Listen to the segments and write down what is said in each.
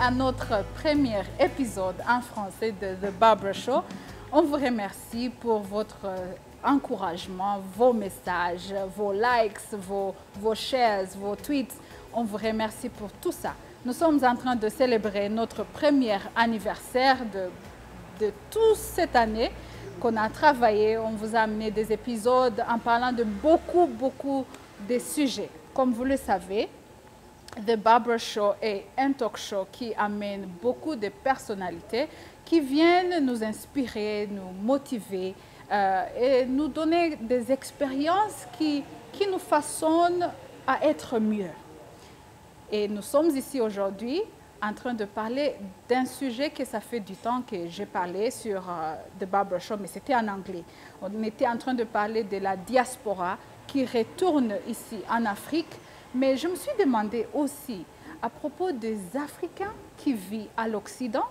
à notre premier épisode en français de The Barbara Show. On vous remercie pour votre encouragement, vos messages, vos likes, vos shares, vos tweets. On vous remercie pour tout ça. Nous sommes en train de célébrer notre premier anniversaire de toute cette année qu'on a travaillé. On vous a amené des épisodes en parlant de beaucoup de sujets. Comme vous le savez, The Barbara Show est un talk show qui amène beaucoup de personnalités qui viennent nous inspirer, nous motiver et nous donner des expériences qui nous façonnent à être mieux. Et nous sommes ici aujourd'hui en train de parler d'un sujet que ça fait du temps que j'ai parlé sur The Barbara Show, mais c'était en anglais. On était en train de parler de la diaspora qui retourne ici en Afrique, mais je me suis demandé aussi à propos des Africains qui vivent à l'Occident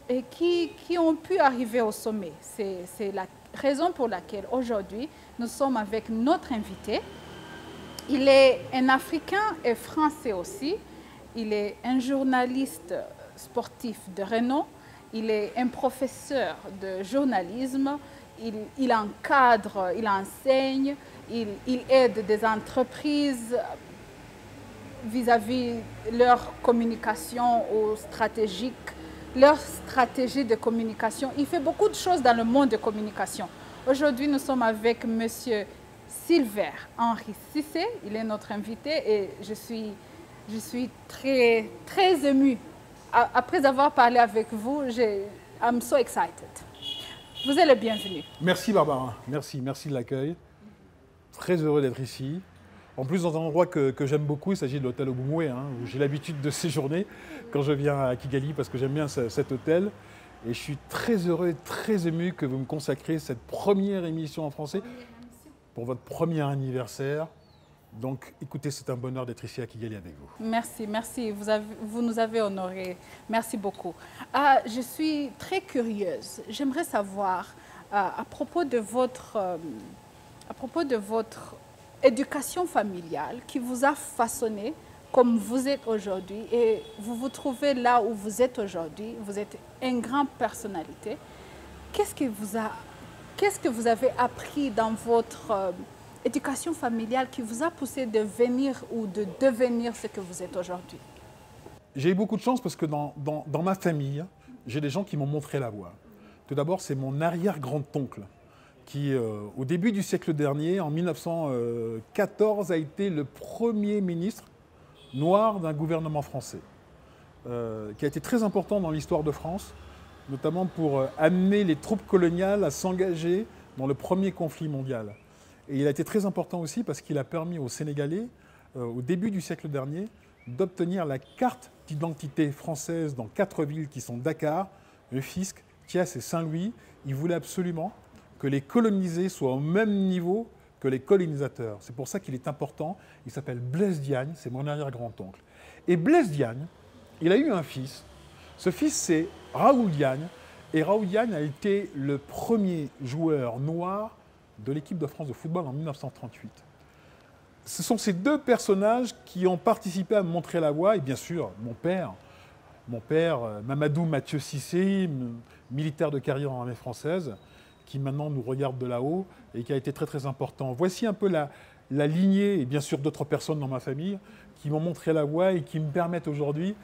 et qui ont pu arriver au sommet. C'est la raison pour laquelle aujourd'hui nous sommes avec notre invité. Il est un Africain et français aussi. Il est un journaliste sportif de renom. Il est un professeur de journalisme. Il encadre, il enseigne, il aide des entreprises vis-à-vis leur communication ou stratégique, leur stratégie de communication. Il fait beaucoup de choses dans le monde de communication. Aujourd'hui, nous sommes avec Monsieur Silver Henri Cissé. Il est notre invité et je suis très émue. Après avoir parlé avec vous, I'm so excited. Vous êtes le bienvenu. Merci Barbara, merci de l'accueil. Très heureux d'être ici. En plus, dans un endroit que j'aime beaucoup, il s'agit de l'hôtel Oboumoué, où j'ai l'habitude de séjourner quand je viens à Kigali parce que j'aime bien cet hôtel. Et je suis très heureux et très ému que vous me consacriez cette première émission en français pour votre premier anniversaire. Donc, écoutez, c'est un bonheur d'être ici à Kigali avec vous. Merci. Vous nous avez honorés. Merci beaucoup. Je suis très curieuse. J'aimerais savoir, à propos de votre éducation familiale qui vous a façonné comme vous êtes aujourd'hui et vous vous trouvez là où vous êtes aujourd'hui. Vous êtes une grande personnalité. Qu'est-ce que vous avez appris dans votre éducation familiale qui vous a poussé de venir ou de devenir ce que vous êtes aujourd'hui? J'ai eu beaucoup de chance parce que dans ma famille, j'ai des gens qui m'ont montré la voie. Tout d'abord, c'est mon arrière-grand-oncle qui, au début du siècle dernier, en 1914, a été le premier ministre noir d'un gouvernement français, qui a été très important dans l'histoire de France, notamment pour amener les troupes coloniales à s'engager dans le premier conflit mondial. Et il a été très important aussi parce qu'il a permis aux Sénégalais, au début du siècle dernier, d'obtenir la carte d'identité française dans 4 villes qui sont Dakar, Rufisque, Thiès et Saint-Louis. Il voulait absolument que les colonisés soient au même niveau que les colonisateurs. C'est pour ça qu'il est important. Il s'appelle Blaise Diagne, c'est mon arrière-grand-oncle. Et Blaise Diagne, il a eu un fils. Ce fils, c'est Raoul Diagne. Et Raoul Diagne a été le premier joueur noir de l'équipe de France de football en 1938. Ce sont ces deux personnages qui ont participé à me montrer la voie. Et bien sûr, mon père, Mamadou Mathieu Cissé, militaire de carrière en armée française, qui maintenant nous regarde de là-haut et qui a été très important. Voici un peu la lignée, et bien sûr d'autres personnes dans ma famille, qui m'ont montré la voie et qui me permettent aujourd'hui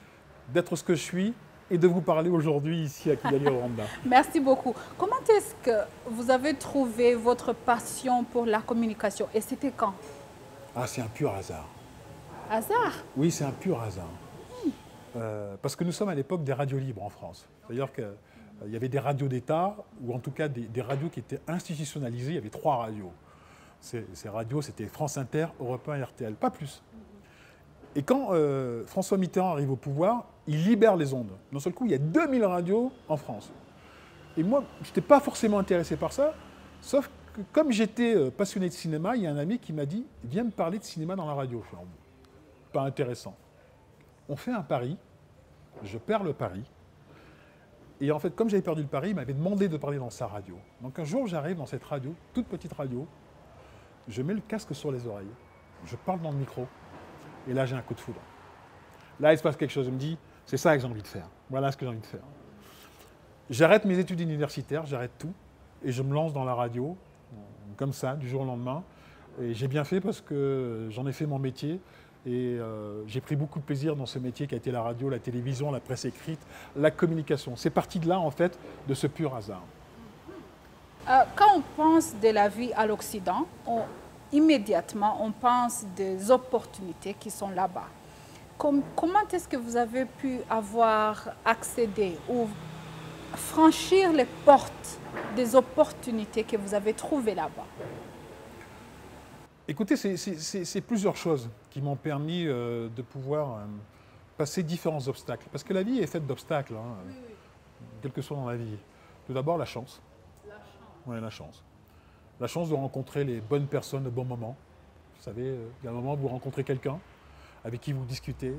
d'être ce que je suis et de vous parler aujourd'hui ici à Kigali, au Rwanda. Merci beaucoup. Comment est-ce que vous avez trouvé votre passion pour la communication et c'était quand? C'est un pur hasard. Hasard? Oui, c'est un pur hasard. Parce que nous sommes à l'époque des radios libres en France. C'est-à-dire qu'il y avait des radios d'État, ou en tout cas des radios qui étaient institutionnalisées. Il y avait 3 radios. Ces radios, c'était France Inter, Europe 1 et RTL, pas plus. Et quand François Mitterrand arrive au pouvoir, il libère les ondes. D'un seul coup, il y a 2000 radios en France. Et moi, je n'étais pas forcément intéressé par ça, sauf que comme j'étais passionné de cinéma, il y a un ami qui m'a dit « Viens me parler de cinéma dans la radio ». Je fais « Pas intéressant ». On fait un pari, je perds le pari. Et en fait, comme j'avais perdu le pari, il m'avait demandé de parler dans sa radio. Donc un jour, j'arrive dans cette radio, toute petite radio, je mets le casque sur les oreilles, je parle dans le micro, et là, j'ai un coup de foudre. Là, il se passe quelque chose, je me dis, C'est ça que j'ai envie de faire. Voilà ce que j'ai envie de faire. J'arrête mes études universitaires, j'arrête tout, et je me lance dans la radio, comme ça, du jour au lendemain. Et j'ai bien fait parce que j'en ai fait mon métier, et j'ai pris beaucoup de plaisir dans ce métier qui a été la radio, la télévision, la presse écrite, la communication. C'est parti de là, en fait, de ce pur hasard. Quand on pense de la vie à l'Occident, immédiatement, on pense des opportunités qui sont là-bas. Comment est-ce que vous avez pu avoir accédé ou franchir les portes des opportunités que vous avez trouvées là-bas? Écoutez, c'est plusieurs choses qui m'ont permis de pouvoir passer différents obstacles. Parce que la vie est faite d'obstacles, hein, quel que soit dans la vie. Tout d'abord, la chance. Oui, la chance. La chance de rencontrer les bonnes personnes au bon moment. Vous savez, il y a un moment où vous rencontrez quelqu'un avec qui vous discutez,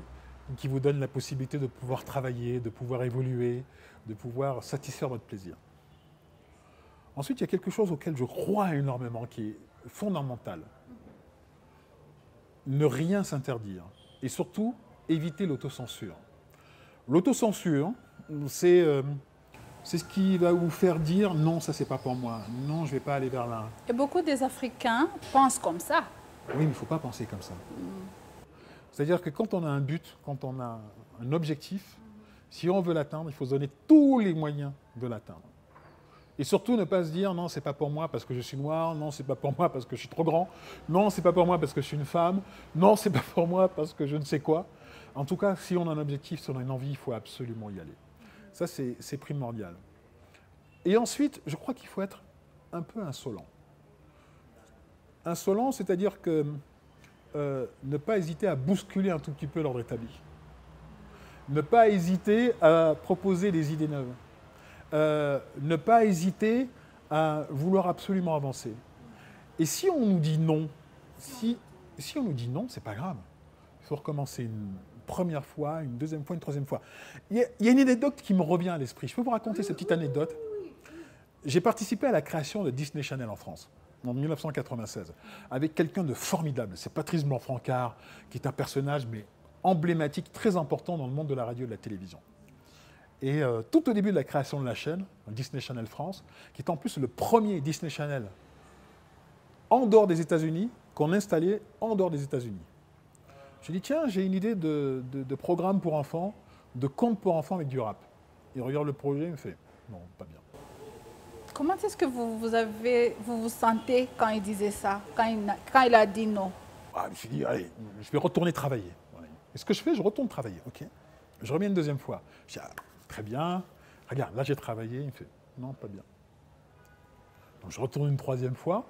qui vous donne la possibilité de pouvoir travailler, de pouvoir évoluer, de pouvoir satisfaire votre plaisir. Ensuite, il y a quelque chose auquel je crois énormément, qui est fondamental. Ne rien s'interdire. Et surtout, éviter l'autocensure. L'autocensure, c'est ce qui va vous faire dire « non, ça, c'est pas pour moi. Non, je ne vais pas aller vers là. » Et beaucoup des Africains pensent comme ça. Oui, mais il ne faut pas penser comme ça. C'est-à-dire que quand on a un but, quand on a un objectif, si on veut l'atteindre, il faut se donner tous les moyens de l'atteindre. Et surtout ne pas se dire non, c'est pas pour moi parce que je suis noir, non, c'est pas pour moi parce que je suis trop grand, non, c'est pas pour moi parce que je suis une femme, non, c'est pas pour moi parce que je ne sais quoi. En tout cas, si on a un objectif, si on a une envie, il faut absolument y aller. Ça, c'est primordial. Et ensuite, je crois qu'il faut être un peu insolent. Insolent, c'est-à-dire que ne pas hésiter à bousculer un tout petit peu l'ordre établi. Ne pas hésiter à proposer des idées neuves. Ne pas hésiter à vouloir absolument avancer. Et si on nous dit non, si on nous dit non, c'est pas grave. Il faut recommencer une première fois, une deuxième fois, une troisième fois. Il y a une anecdote qui me revient à l'esprit. Je peux vous raconter cette petite anecdote. J'ai participé à la création de Disney Channel en France, en 1996, avec quelqu'un de formidable. C'est Patrice Blanc-Francard, qui est un personnage mais emblématique, très important dans le monde de la radio et de la télévision. Et tout au début de la création de la chaîne, Disney Channel France, qui est en plus le premier Disney Channel en dehors des États-Unis, qu'on installait en dehors des États-Unis. Je dis, tiens, j'ai une idée de programme pour enfants, de conte pour enfants avec du rap. Il regarde le projet, il me fait, non, pas bien. Comment est-ce que vous vous sentez quand il disait ça, quand il a dit non? Je me suis dit, allez, je vais retourner travailler. Et ce que je fais, je retourne travailler, ok. Je reviens une deuxième fois. Je dis, ah, très bien, regarde, là j'ai travaillé. Il me fait, non, pas bien. Donc je retourne une troisième fois,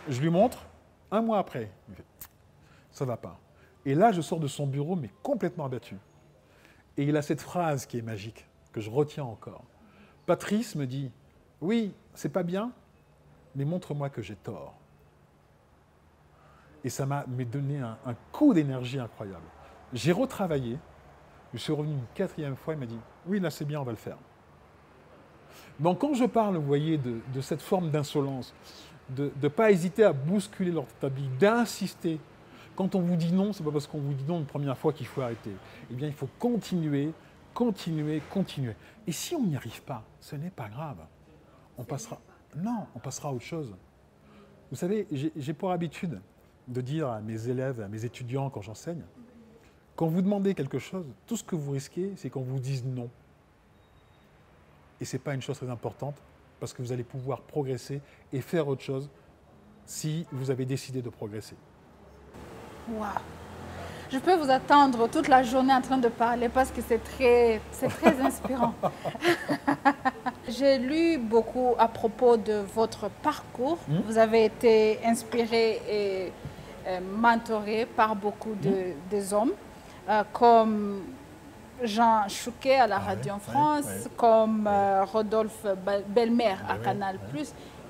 je lui montre, un mois après, il me fait, ça va pas. Et là, je sors de son bureau, mais complètement abattu. Et il a cette phrase qui est magique, que je retiens encore. Patrice me dit, oui, c'est pas bien, mais montre-moi que j'ai tort. Et ça m'a donné un coup d'énergie incroyable. J'ai retravaillé, je suis revenu une quatrième fois, il m'a dit, oui, là c'est bien, on va le faire. Donc quand je parle, vous voyez, de cette forme d'insolence, de ne pas hésiter à bousculer l'ordre établi, d'insister. Quand on vous dit non, ce n'est pas parce qu'on vous dit non une première fois qu'il faut arrêter. Eh bien, il faut continuer, continuer, continuer. Et si on n'y arrive pas, ce n'est pas grave. On passera à autre chose. Vous savez, j'ai pour habitude de dire à mes élèves, à mes étudiants quand j'enseigne, quand vous demandez quelque chose, tout ce que vous risquez, c'est qu'on vous dise non. Et ce n'est pas une chose très importante, parce que vous allez pouvoir progresser et faire autre chose si vous avez décidé de progresser. Wow. Je peux vous attendre toute la journée en train de parler parce que c'est très inspirant. J'ai lu beaucoup à propos de votre parcours. Vous avez été inspiré et mentoré par beaucoup de hommes, comme Jean Chouquet à la Radio en France, comme Rodolphe Belmer à Canal+.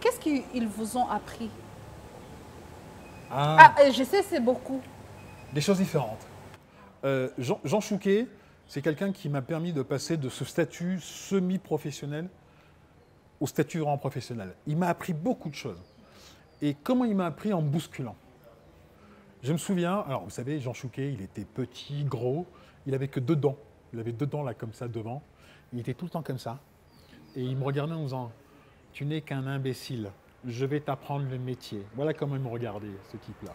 Qu'est-ce qu'ils vous ont appris? Je sais, c'est beaucoup. Des choses différentes. Jean Chouquet, c'est quelqu'un qui m'a permis de passer de ce statut semi-professionnel au statut vraiment professionnel. Il m'a appris beaucoup de choses. Et comment il m'a appris? En bousculant. Je me souviens, alors vous savez, Jean Chouquet, il était petit, gros, il n'avait que 2 dents Il avait 2 dents là comme ça devant. Il était tout le temps comme ça. Et il me regardait en me disant « Tu n'es qu'un imbécile, je vais t'apprendre le métier. » Voilà comment il me regardait, ce type-là.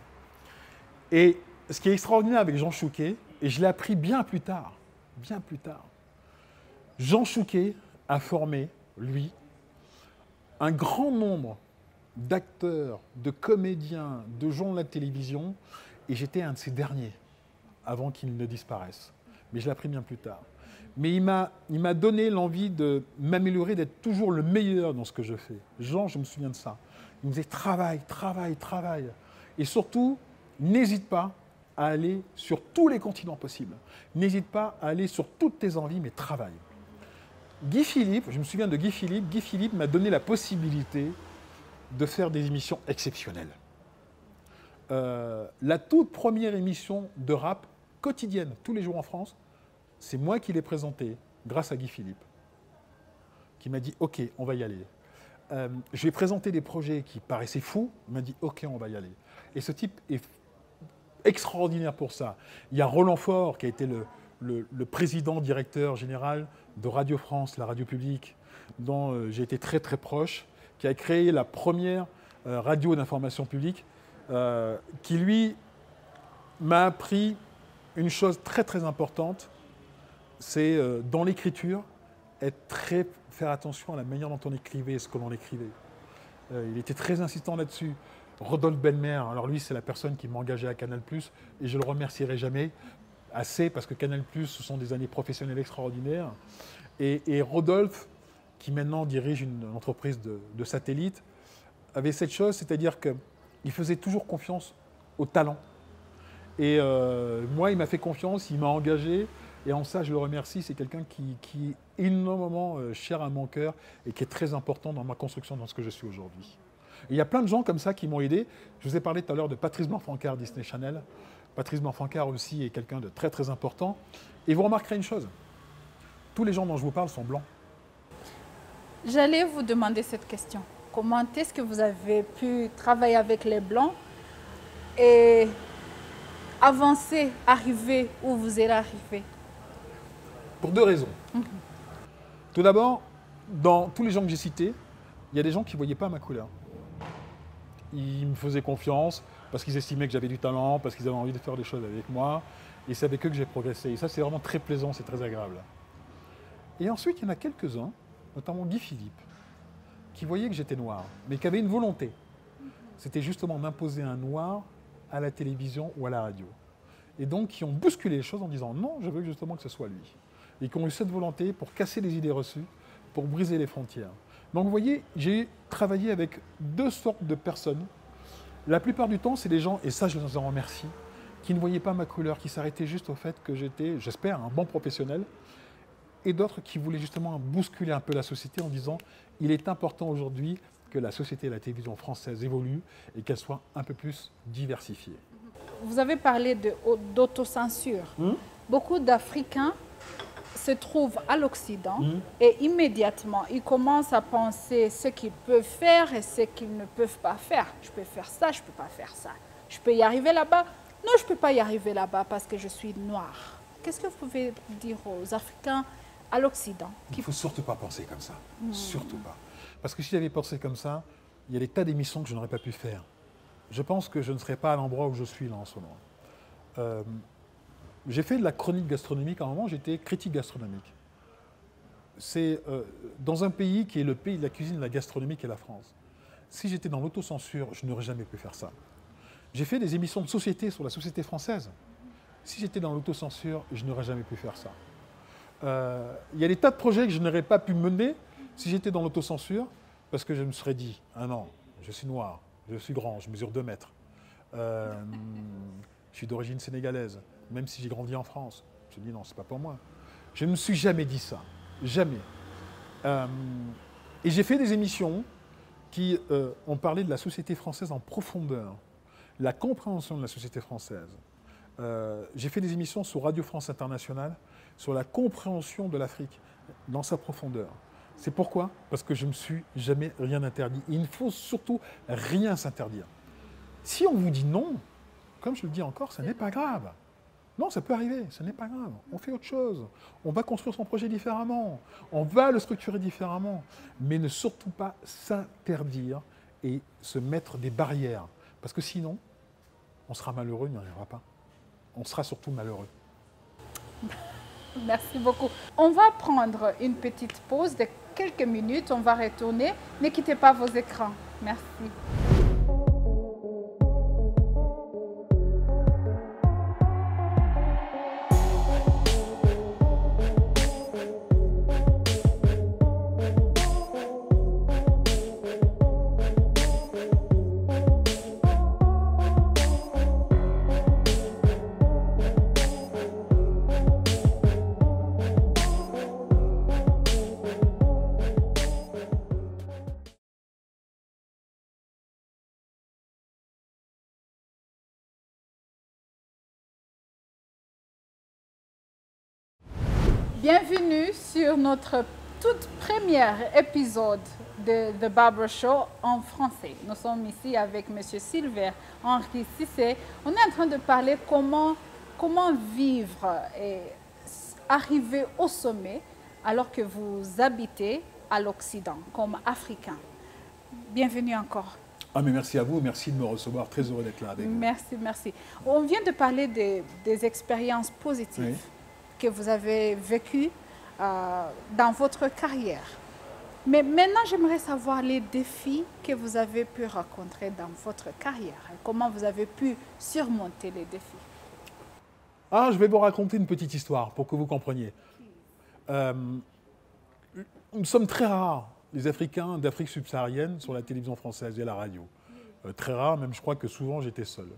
Et ce qui est extraordinaire avec Jean Chouquet, et je l'ai appris bien plus tard, Jean Chouquet a formé, lui, un grand nombre d'acteurs, de comédiens, de gens de la télévision, et j'étais un de ces derniers, avant qu'ils ne disparaissent. Mais je l'ai appris bien plus tard. Mais il m'a donné l'envie de m'améliorer, d'être toujours le meilleur dans ce que je fais. Jean, je me souviens de ça. Il me disait travaille, travaille, travaille. Et surtout, n'hésite pas à aller sur tous les continents possibles. N'hésite pas à aller sur toutes tes envies, mais travaille. Guy Philippe, je me souviens de Guy Philippe m'a donné la possibilité de faire des émissions exceptionnelles. La toute première émission de rap quotidienne, tous les jours en France, c'est moi qui l'ai présentée, grâce à Guy Philippe, qui m'a dit « Ok, on va y aller ». Je lui ai présenté des projets qui paraissaient fous, il m'a dit « Ok, on va y aller ». Et ce type est extraordinaire pour ça. Il y a Roland Faure, qui a été le président, directeur général de Radio France, la radio publique, dont j'ai été très très proche, qui a créé la première radio d'information publique, qui lui m'a appris une chose très très importante, c'est dans l'écriture, faire attention à la manière dont on écrivait et ce que l'on écrivait. Il était très insistant là-dessus. Rodolphe Belmer, alors lui c'est la personne qui m'a engagé à Canal+, et je le remercierai jamais assez parce que Canal+, ce sont des années professionnelles extraordinaires. Et Rodolphe, qui maintenant dirige une entreprise de satellite, avait cette chose, c'est-à-dire qu'il faisait toujours confiance au talent. Et moi, il m'a fait confiance, il m'a engagé, et en ça, je le remercie. C'est quelqu'un qui est énormément cher à mon cœur et qui est très important dans ma construction, dans ce que je suis aujourd'hui. Et il y a plein de gens comme ça qui m'ont aidé. Je vous ai parlé tout à l'heure de Patrice Morfancard, Disney Channel. Patrice Morfancard aussi est quelqu'un de très très important. Et vous remarquerez une chose, tous les gens dont je vous parle sont blancs. J'allais vous demander cette question. Comment est-ce que vous avez pu travailler avec les Blancs et avancer, arriver où vous êtes arrivé? Pour 2 raisons. Tout d'abord, dans tous les gens que j'ai cités, il y a des gens qui ne voyaient pas ma couleur. Ils me faisaient confiance parce qu'ils estimaient que j'avais du talent, parce qu'ils avaient envie de faire des choses avec moi. Et c'est avec eux que j'ai progressé. Et ça, c'est vraiment très plaisant, c'est très agréable. Et ensuite, il y en a quelques-uns, notamment Guy Philippe, qui voyaient que j'étais noir, mais qui avaient une volonté. C'était justement d'imposer un noir à la télévision ou à la radio. Et donc, qui ont bousculé les choses en disant non, je veux justement que ce soit lui. Et qui ont eu cette volonté pour casser les idées reçues, pour briser les frontières. Donc, vous voyez, j'ai travaillé avec 2 sortes de personnes. La plupart du temps, c'est des gens, et ça, je les en remercie, qui ne voyaient pas ma couleur, qui s'arrêtaient juste au fait que j'étais, j'espère, un bon professionnel, et d'autres qui voulaient justement bousculer un peu la société en disant il est important aujourd'hui que la société et la télévision française évoluent et qu'elle soit un peu plus diversifiée. Vous avez parlé d'autocensure. Beaucoup d'Africains se trouvent à l'Occident et immédiatement, ils commencent à penser ce qu'ils peuvent faire et ce qu'ils ne peuvent pas faire. Je peux faire ça, je ne peux pas faire ça. Je peux y arriver là-bas. Non, je ne peux pas y arriver là-bas parce que je suis noire. Qu'est-ce que vous pouvez dire aux Africains à l'Occident? Il ne faut surtout pas penser comme ça. Surtout pas. Parce que si j'avais pensé comme ça, il y a des tas d'émissions que je n'aurais pas pu faire. Je pense que je ne serais pas à l'endroit où je suis là en ce moment. J'ai fait de la chronique gastronomique à un moment, j'étais critique gastronomique. C'est dans un pays qui est le pays de la cuisine, de la gastronomie, qui est la France. Si j'étais dans l'autocensure, je n'aurais jamais pu faire ça. J'ai fait des émissions de société sur la société française. Si j'étais dans l'autocensure, je n'aurais jamais pu faire ça. Il y a des tas de projets que je n'aurais pas pu mener si j'étais dans l'autocensure, parce que je me serais dit, ah non, je suis noir, je suis grand, je mesure 2 mètres. Je suis d'origine sénégalaise, même si j'ai grandi en France. Je me dis non, c'est pas pour moi. Je ne me suis jamais dit ça, jamais. Et j'ai fait des émissions qui ont parlé de la société française en profondeur, la compréhension de la société française. J'ai fait des émissions sur Radio France Internationale sur la compréhension de l'Afrique dans sa profondeur. C'est pourquoi? Parce que je ne me suis jamais rien interdit. Et il ne faut surtout rien s'interdire. Si on vous dit non, comme je le dis encore, ce n'est pas grave. Non, ça peut arriver, ce n'est pas grave. On fait autre chose. On va construire son projet différemment. On va le structurer différemment. Mais ne surtout pas s'interdire et se mettre des barrières. Parce que sinon, on sera malheureux, il n'y arrivera pas. On sera surtout malheureux. Merci beaucoup. On va prendre une petite pause de quelques minutes. On va retourner. Ne quittez pas vos écrans. Merci. Bienvenue sur notre toute premier épisode de The Barbara Show en français. Nous sommes ici avec M. Silver Henri Cissé. On est en train de parler comment vivre et arriver au sommet alors que vous habitez à l'Occident comme Africain. Bienvenue encore. Ah mais merci à vous, merci de me recevoir, très heureux d'être là avec vous. Merci, merci. On vient de parler des expériences positives. Oui. Que vous avez vécu dans votre carrière. Mais maintenant, j'aimerais savoir les défis que vous avez pu rencontrer dans votre carrière. Et comment vous avez pu surmonter les défis. Ah, je vais vous raconter une petite histoire pour que vous compreniez. Nous sommes très rares, les Africains d'Afrique subsaharienne, sur la télévision française et la radio. Très rares, même je crois que souvent j'étais seul.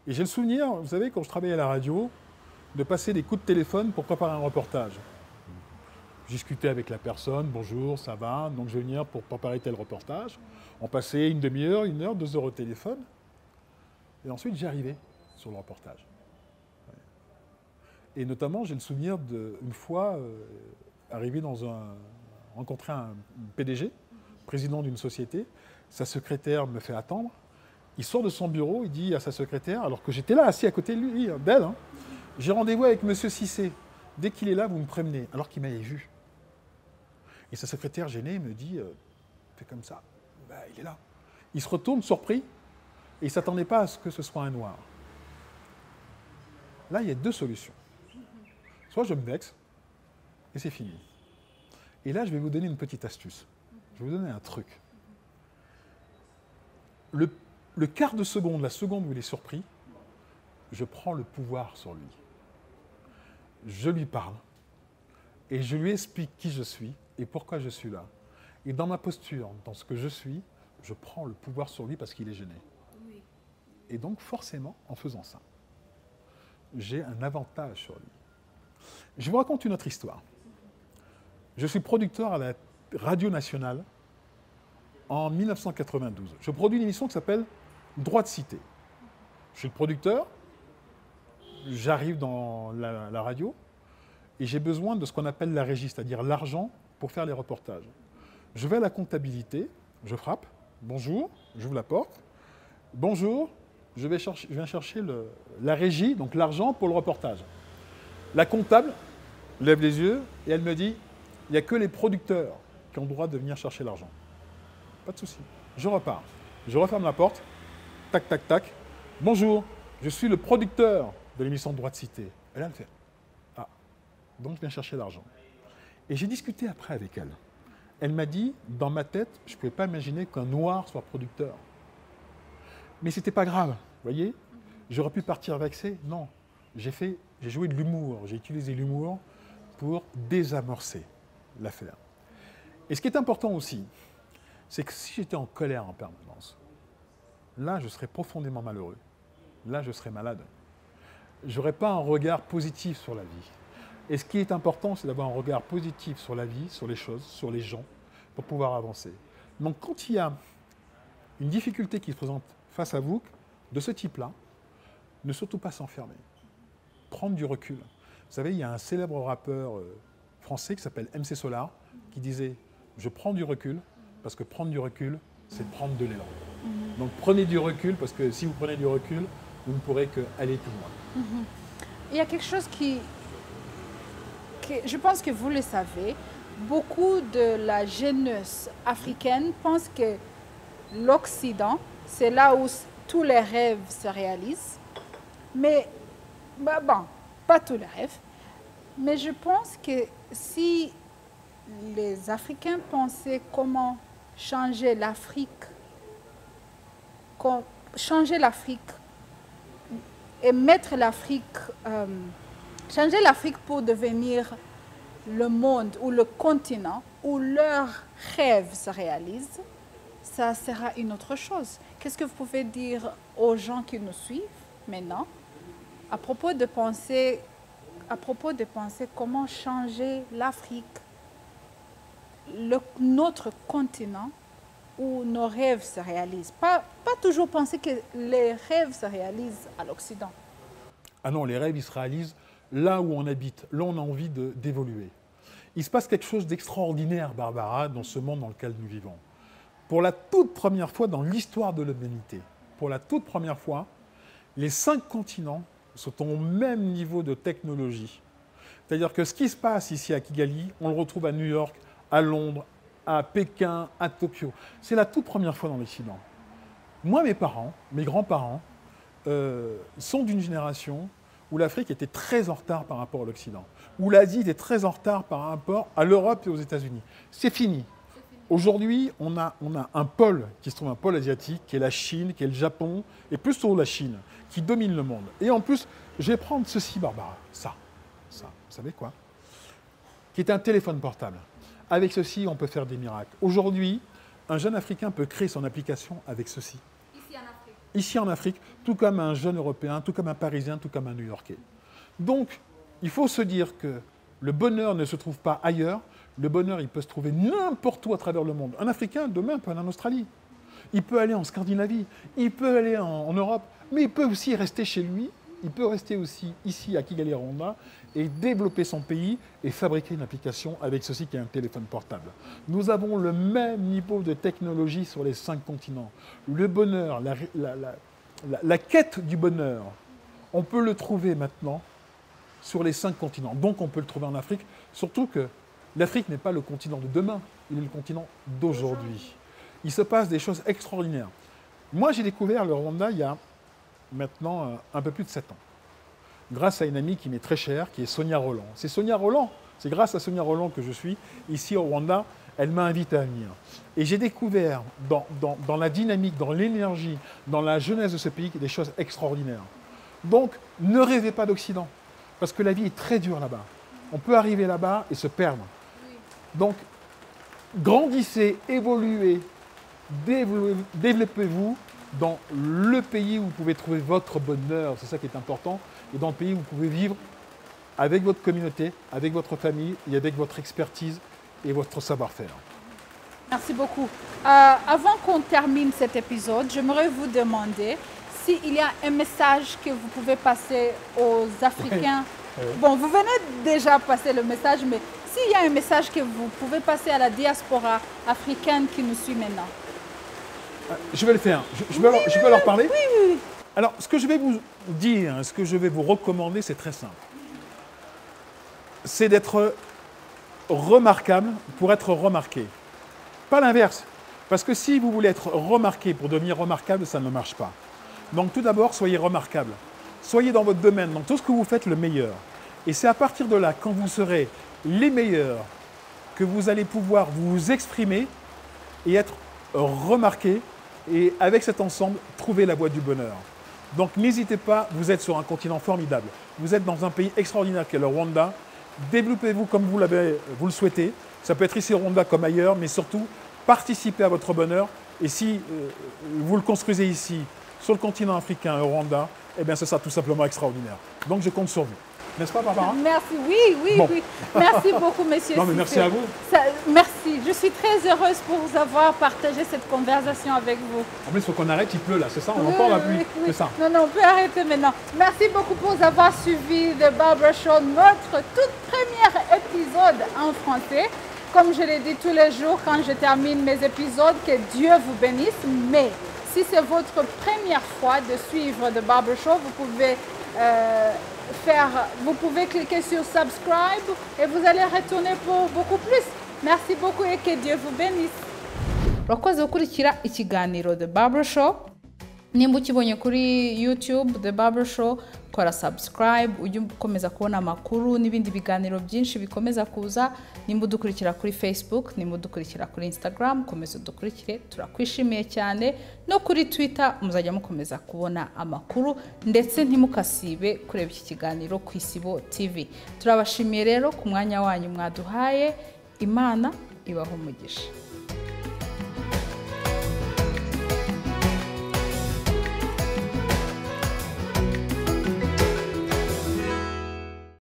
Et j'ai le souvenir, vous savez, quand je travaillais à la radio, de passer des coups de téléphone pour préparer un reportage. Je discutais avec la personne, bonjour, ça va, donc je vais venir pour préparer tel reportage. On passait une demi-heure, 1 heure, 2 heures au téléphone. Et ensuite, j'arrivais sur le reportage. Et notamment, j'ai le souvenir d'une fois, rencontrer un PDG, président d'une société. Sa secrétaire me fait attendre. Il sort de son bureau, il dit à sa secrétaire, alors que j'étais là, assis à côté de lui, d'elle, hein, j'ai rendez-vous avec M. Cissé. Dès qu'il est là, vous me prévenez. Alors qu'il m'avait vu. Et sa secrétaire gênée me dit, fais comme ça. Ben, il est là. Il se retourne surpris et il ne s'attendait pas à ce que ce soit un noir. Là, il y a 2 solutions. Soit je me vexe et c'est fini. Et là, je vais vous donner une petite astuce. Je vais vous donner un truc. Le quart de seconde, la seconde où il est surpris, je prends le pouvoir sur lui. Je lui parle et je lui explique qui je suis et pourquoi je suis là. Et dans ma posture, dans ce que je suis, je prends le pouvoir sur lui parce qu'il est gêné. Oui. Et donc forcément, en faisant ça, j'ai un avantage sur lui. Je vous raconte une autre histoire. Je suis producteur à la Radio Nationale en 1992. Je produis une émission qui s'appelle Droit de cité. Je suis le producteur. J'arrive dans la radio et j'ai besoin de ce qu'on appelle la régie, c'est-à-dire l'argent pour faire les reportages. Je vais à la comptabilité, je frappe, bonjour, j'ouvre la porte, bonjour, je viens chercher la régie, donc l'argent pour le reportage. La comptable lève les yeux et elle me dit, il n'y a que les producteurs qui ont le droit de venir chercher l'argent. Pas de souci, je repars. Je referme la porte, tac, tac, tac, bonjour, je suis le producteur de l'émission Droit de cité. Et là, elle fait « Ah, donc je viens chercher l'argent. » Et j'ai discuté après avec elle. Elle m'a dit, dans ma tête, je ne pouvais pas imaginer qu'un noir soit producteur. Mais ce n'était pas grave, vous voyez. J'aurais pu partir vexé. Non, j'ai joué de l'humour, j'ai utilisé l'humour pour désamorcer l'affaire. Et ce qui est important aussi, c'est que si j'étais en colère en permanence, là, je serais profondément malheureux. Là, je serais malade. Je n'aurais pas un regard positif sur la vie. Et ce qui est important, c'est d'avoir un regard positif sur la vie, sur les choses, sur les gens, pour pouvoir avancer. Donc quand il y a une difficulté qui se présente face à vous, de ce type-là, ne surtout pas s'enfermer. Prendre du recul. Vous savez, il y a un célèbre rappeur français qui s'appelle MC Solar, qui disait « Je prends du recul, parce que prendre du recul, c'est prendre de l'élan. » Donc prenez du recul, parce que si vous prenez du recul, vous ne pourrez qu'aller plus loin. il y a quelque chose je pense que vous le savez, beaucoup de la jeunesse africaine pense que l'Occident, c'est là où tous les rêves se réalisent. Mais, bon, pas tous les rêves. Mais je pense que si les Africains pensaient comment changer l'Afrique et mettre changer l'Afrique pour devenir le monde ou le continent où leurs rêves se réalisent, ça sera une autre chose. Qu'est-ce que vous pouvez dire aux gens qui nous suivent maintenant à propos de penser comment changer l'Afrique, notre continent où nos rêves se réalisent. Pas toujours penser que les rêves se réalisent à l'Occident. Ah non, les rêves, ils se réalisent là où on habite, là où on a envie d'évoluer. Il se passe quelque chose d'extraordinaire, Barbara, dans ce monde dans lequel nous vivons. Pour la toute première fois dans l'histoire de l'humanité, pour la toute première fois, les 5 continents sont au même niveau de technologie. C'est-à-dire que ce qui se passe ici à Kigali, on le retrouve à New York, à Londres, à Pékin, à Tokyo. C'est la toute première fois dans l'Occident. Moi, mes parents, mes grands-parents, sont d'une génération où l'Afrique était très en retard par rapport à l'Occident, où l'Asie était très en retard par rapport à l'Europe et aux États-Unis. C'est fini. Aujourd'hui, on a un pôle qui se trouve un pôle asiatique, qui est la Chine, qui est le Japon, et plus surtout la Chine, qui domine le monde. Et en plus, je vais prendre ceci, Barbara, ça, vous savez quoi? Qui est un téléphone portable. Avec ceci, on peut faire des miracles. Aujourd'hui, un jeune Africain peut créer son application avec ceci. Ici en Afrique. Ici en Afrique, tout comme un jeune Européen, tout comme un Parisien, tout comme un New-Yorkais. Donc, il faut se dire que le bonheur ne se trouve pas ailleurs. Le bonheur, il peut se trouver n'importe où à travers le monde. Un Africain, demain, peut aller en Australie. Il peut aller en Scandinavie. Il peut aller en Europe. Mais il peut aussi rester chez lui. Il peut rester aussi ici, à Kigali, Rwanda, et développer son pays et fabriquer une application avec ceci qui est un téléphone portable. Nous avons le même niveau de technologie sur les 5 continents. Le bonheur, la quête du bonheur, on peut le trouver maintenant sur les 5 continents. Donc on peut le trouver en Afrique, surtout que l'Afrique n'est pas le continent de demain, il est le continent d'aujourd'hui. Il se passe des choses extraordinaires. Moi, j'ai découvert le Rwanda il y a maintenant un peu plus de 7 ans, grâce à une amie qui m'est très chère, qui est Sonia Roland. C'est Sonia Roland, c'est grâce à Sonia Roland que je suis ici au Rwanda. Elle m'a invité à venir. Et j'ai découvert dans la dynamique, dans l'énergie, dans la jeunesse de ce pays, des choses extraordinaires. Donc, ne rêvez pas d'Occident, parce que la vie est très dure là-bas. On peut arriver là-bas et se perdre. Donc, grandissez, évoluez, développez-vous dans le pays où vous pouvez trouver votre bonheur. C'est ça qui est important. Et dans le pays où vous pouvez vivre avec votre communauté, avec votre famille et avec votre expertise et votre savoir-faire. Merci beaucoup. Avant qu'on termine cet épisode, j'aimerais vous demander s'il y a un message que vous pouvez passer aux Africains. Oui. Bon, vous venez déjà passer le message, mais s'il y a un message que vous pouvez passer à la diaspora africaine qui nous suit maintenant. Je vais le faire. Je peux leur parler? Oui. Alors, ce que je vais vous dire, ce que je vais vous recommander, c'est très simple. C'est d'être remarquable pour être remarqué. Pas l'inverse. Parce que si vous voulez être remarqué pour devenir remarquable, ça ne marche pas. Donc tout d'abord, soyez remarquable. Soyez dans votre domaine, dans tout ce que vous faites, le meilleur. Et c'est à partir de là, quand vous serez les meilleurs, que vous allez pouvoir vous exprimer et être remarqué. Et avec cet ensemble, trouver la voie du bonheur. Donc n'hésitez pas, vous êtes sur un continent formidable. Vous êtes dans un pays extraordinaire qui est le Rwanda. Développez-vous comme vous le souhaitez. Ça peut être ici au Rwanda comme ailleurs, mais surtout, participez à votre bonheur. Et si vous le construisez ici, sur le continent africain, au Rwanda, eh bien ce sera tout simplement extraordinaire. Donc je compte sur vous. N'est-ce pas, Barbara? Merci, oui. Merci beaucoup, monsieur. Non, mais merci à vous. Merci. Je suis très heureuse pour vous avoir partagé cette conversation avec vous. En plus, il faut qu'on arrête, il pleut là, c'est ça? On entend la pluie, c'est ça? Non, on peut arrêter maintenant. Merci beaucoup pour avoir suivi The Barbara Show, notre tout premier épisode en français. Comme je l'ai dit tous les jours quand je termine mes épisodes, que Dieu vous bénisse. Mais si c'est votre première fois de suivre The Barbara Show, vous pouvez vous pouvez cliquer sur subscribe et vous allez retourner pour beaucoup plus. Merci beaucoup et que Dieu vous bénisse. Urakoze gukurikira ikiganiro The Barbara Show. Nimba ukibonye kuri YouTube The Barbara Show, kora subscribe ujye ukomeza kubona amakuru n'ibindi biganiro byinshi bikomeza kuza. Nimba udukurikira kuri Facebook, nimba udukurikira kuri Instagram, komeza udukurikire, turakwishimiye cyane. No kuri Twitter muzajya mukomeza kubona amakuru, ndetse ntimukasibe kureba iki kiganiro ku Isibo TV. Turabashimiye rero ku mwanya wanyu mwaduhaye. Imana ibaho umugisha.